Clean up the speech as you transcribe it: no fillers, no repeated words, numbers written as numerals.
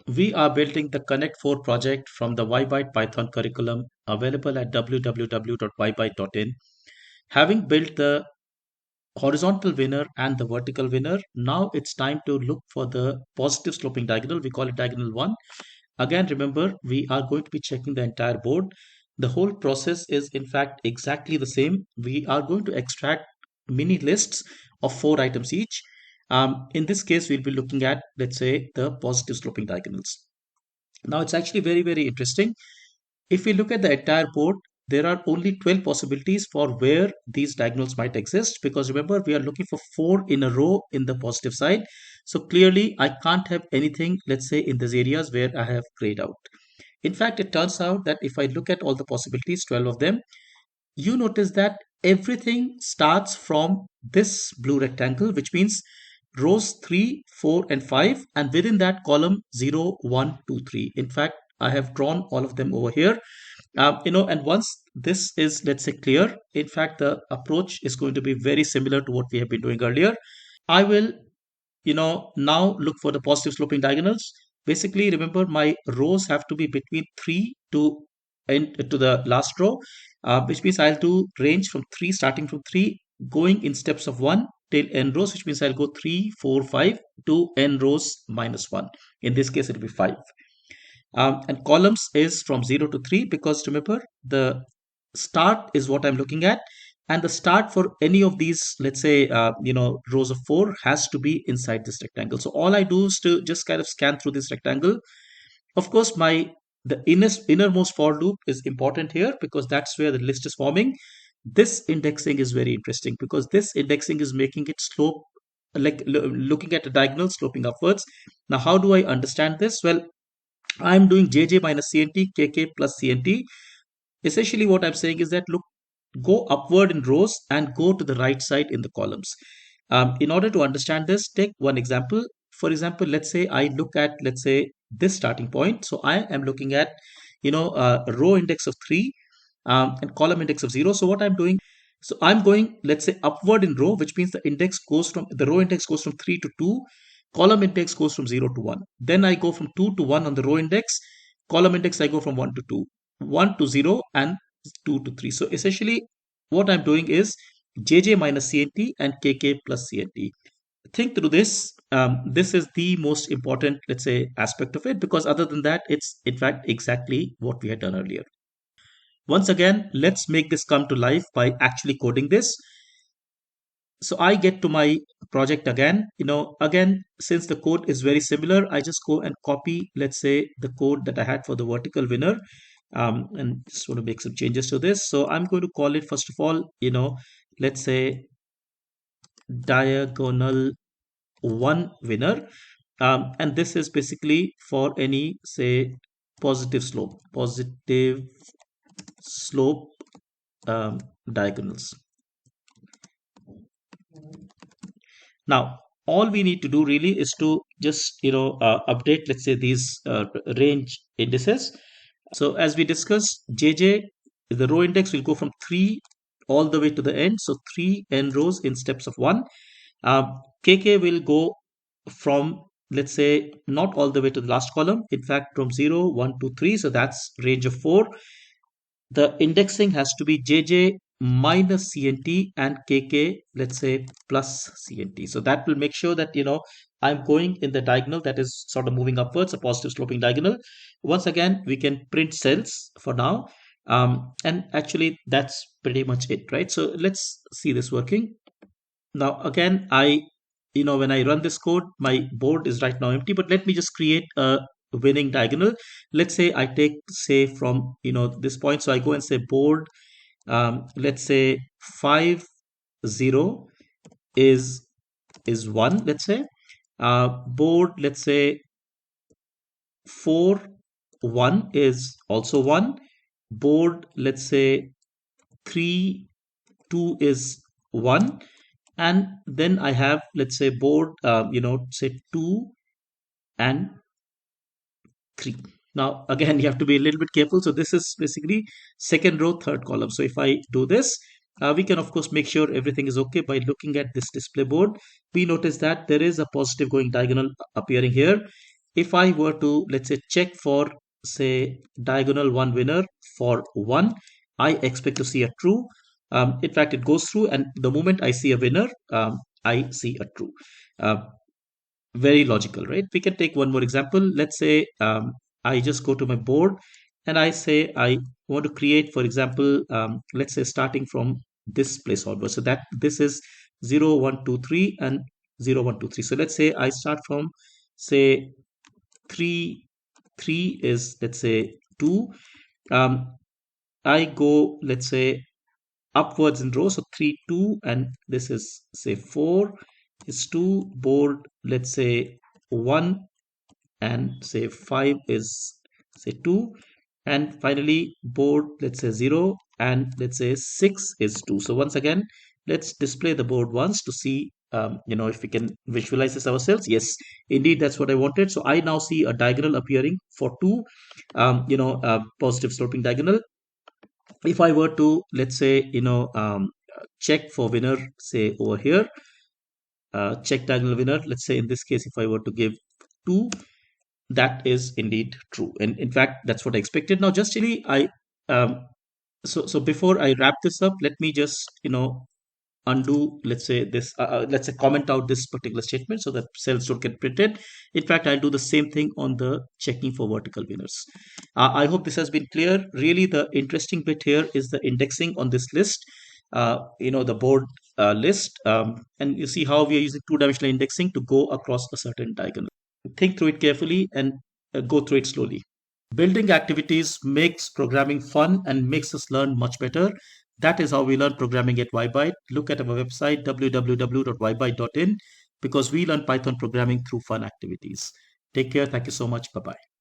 We are building the Connect 4 project from the YByte Python curriculum available at www.ybyte.in. Having built the horizontal winner and the vertical winner, now it's time to look for the positive sloping diagonal. We call it diagonal 1. Again, remember, we are going to be checking the entire board. The whole process is in fact exactly the same. We are going to extract mini lists of 4 items each. In this case, we'll be looking at, let's say, the positive sloping diagonals. Now, it's actually very, very interesting. If we look at the entire board, there are only 12 possibilities for where these diagonals might exist, because remember, we are looking for 4 in a row in the positive side. So clearly, I can't have anything, let's say, in these areas where I have grayed out. In fact, it turns out that if I look at all the possibilities, 12 of them, you notice that everything starts from this blue rectangle, which means rows 3, 4, and 5, and within that column 0, 1, 2, 3. In fact, I have drawn all of them over here. And once this is, let's say, clear, in fact, the approach is going to be very similar to what we have been doing earlier. I will, now look for the positive sloping diagonals. Basically, remember, my rows have to be between 3 to to the last row, which means I'll do range from 3, starting from 3, going in steps of 1 till n rows, which means I'll go 3, 4, 5 to n rows minus 1. In this case, it'll be 5. And columns is from 0 to 3, because remember, the start is what I'm looking at, and the start for any of these, let's say, rows of 4 has to be inside this rectangle. So all I do is to just kind of scan through this rectangle. Of course, the innermost for loop is important here, because that's where the list is forming. This indexing is very interesting, because this indexing is making it slope, like looking at a diagonal sloping upwards. Now, how do I understand this? Well, I'm doing jj minus cnt, kk plus cnt. Essentially, what I'm saying is that, look, go upward in rows and go to the right side in the columns. In order to understand this, take one example. For example, let's say I look at, let's say, this starting point. So I am looking at, a row index of 3 and column index of 0. So what I'm doing, so I'm going, let's say, upward in row, which means the row index goes from 3 to 2, column index goes from 0 to 1. Then I go from 2 to 1 on the row index, column index I go from 1 to 2, 1 to 0, and 2 to 3. So essentially, what I'm doing is jj minus cnt and kk plus cnt. Think through this. This is the most important, let's say, aspect of it, because other than that, it's in fact exactly what we had done earlier. Once again, let's make this come to life by actually coding this. So I get to my project again. Again, since the code is very similar, I just go and copy, let's say, the code that I had for the vertical winner, and just want to make some changes to this. So I'm going to call it, first of all, let's say, diagonal 1 winner. And this is basically for any, say, positive slope diagonals. Now, all we need to do really is to just, update, let's say, these range indices. So as we discussed, JJ, the row index will go from 3 all the way to the end. So 3 n rows in steps of 1. KK will go from, let's say, not all the way to the last column. In fact, from 0, 1, 2, 3. So that's range of 4. The indexing has to be JJ minus CNT and KK, let's say, plus CNT. So that will make sure that, I'm going in the diagonal that is sort of moving upwards, a positive sloping diagonal. Once again, we can print cells for now. And actually, that's pretty much it, right? So let's see this working. Now, again, when I run this code, my board is right now empty, but let me just create a winning diagonal. Let's say I take, say, from, this point. So I go and say board, let's say 5, 0 is 1, let's say. Board, let's say 4, 1 is also 1. Board, let's say 3, 2 is 1. And then I have, let's say, board, say 2 and 3. Now, again, you have to be a little bit careful. So this is basically second row, third column. So if I do this, we can, of course, make sure everything is okay by looking at this display board. We notice that there is a positive going diagonal appearing here. if I were to, let's say, check for, say, diagonal 1 winner for 1, I expect to see a true. In fact, it goes through, and the moment I see a winner, I see a true. Uh, Very logical, right? We can take one more example. Let's say I just go to my board and I say I want to create, for example, let's say starting from this place onward. So that this is 0, 1, 2, 3 and 0, 1, 2, 3. So let's say I start from, say, 3, 3 is, let's say, 2. Um, I go, let's say, upwards in row. So 3, 2, and this is, say, 4 is 2. Board, let's say, 1, and say 5 is, say, 2, and finally board, let's say, 0, and let's say 6 is 2. So once again, let's display the board once to see if we can visualize this ourselves. Yes, indeed, that's what I wanted. So I now see a diagonal appearing for 2, positive sloping diagonal. If I were to, let's say, check for winner, say over here, check diagonal winner, let's say in this case, if I were to give 2, that is indeed true, and in fact that's what I expected. Now just really I so before I wrap this up, let me just undo, let's say, this let's say comment out this particular statement so that cells don't get printed. In fact, I'll do the same thing on the checking for vertical winners. I hope this has been clear. Really, the interesting bit here is the indexing on this list, the board list, and you see how we are using two-dimensional indexing to go across a certain diagonal. Think through it carefully and go through it slowly. Building activities makes programming fun and makes us learn much better. That is how we learn programming at YByte. Look at our website www.ybyte.in because we learn Python programming through fun activities. Take care. Thank you so much. Bye bye.